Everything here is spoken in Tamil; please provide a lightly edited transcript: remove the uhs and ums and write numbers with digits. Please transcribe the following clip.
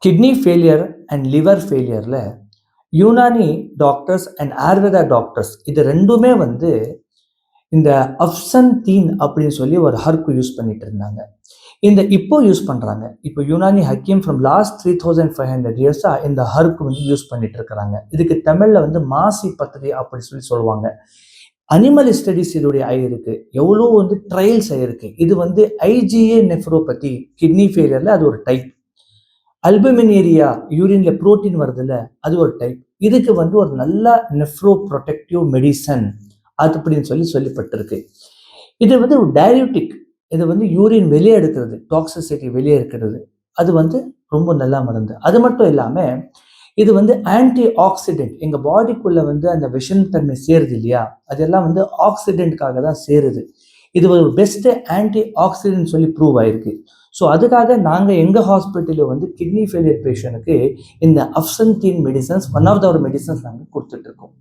கிட்னி ஃபெயிலியர் அண்ட் லிவர் ஃபெயிலியரில் Unani doctors and Ayurveda doctors இது ரெண்டுமே வந்து இந்த அஃப்சன்தீன் அப்படின்னு சொல்லி ஒரு ஹர்ப் யூஸ் பண்ணிட்டு இருந்தாங்க. இப்போ யூஸ் பண்ணுறாங்க. இப்போ யுனானி ஹக்கீம் ஃப்ரம் லாஸ்ட் 3500 இயர்ஸாக இந்த ஹர்ப் வந்து யூஸ் பண்ணிட்டு இருக்கிறாங்க. இதுக்கு தமிழில் வந்து மாசி பத்திரி அப்படி சொல்லி சொல்லுவாங்க. அனிமல் ஸ்டடிஸ் இதோடைய இருக்கு, எவ்வளோ வந்து ட்ரையல்ஸ் ஆயிருக்கு. இது வந்து ஐஜிஏ நெஃப்ரோபதி கிட்னி ஃபெயிலியரில் அது ஒரு டைப். அல்புமினேரியா யூரின்ல புரோட்டீன் வருதுல்ல, அது ஒரு டைப். இதுக்கு வந்து ஒரு நல்ல நெஃப்ரோ ப்ரொடெக்டிவ் மெடிசன் அது அப்படின்னு சொல்லப்பட்டிருக்கு. இது வந்து ஒரு டயரியூட்டிக். இது வந்து யூரின் வெளியே எடுக்கிறது, டாக்ஸிசிட்டி வெளியே இருக்கிறது. அது வந்து ரொம்ப நல்லா மருந்து. அது மட்டும் இல்லாமல் இது வந்து ஆன்டி ஆக்சிடென்ட். எங்கள் பாடிக்குள்ள வந்து அந்த விஷம் தன்மை சேருது இல்லையா, அதெல்லாம் வந்து ஆக்சிடென்ட்காக தான் சேருது. இது ஒரு பெஸ்ட் ஆன்டி ஆக்சிடென்ட் சொல்லி ப்ரூவ் ஆயிருக்கு. ஸோ அதுக்காக நாங்கள் எங்கள் ஹாஸ்பிட்டலில் வந்து கிட்னி ஃபெயிலியர் பேஷண்ட்டுக்கு இந்த அஃப்சன்தீன் medicines one of the medicines நாங்கள் கொடுத்துட்ருக்கோம்.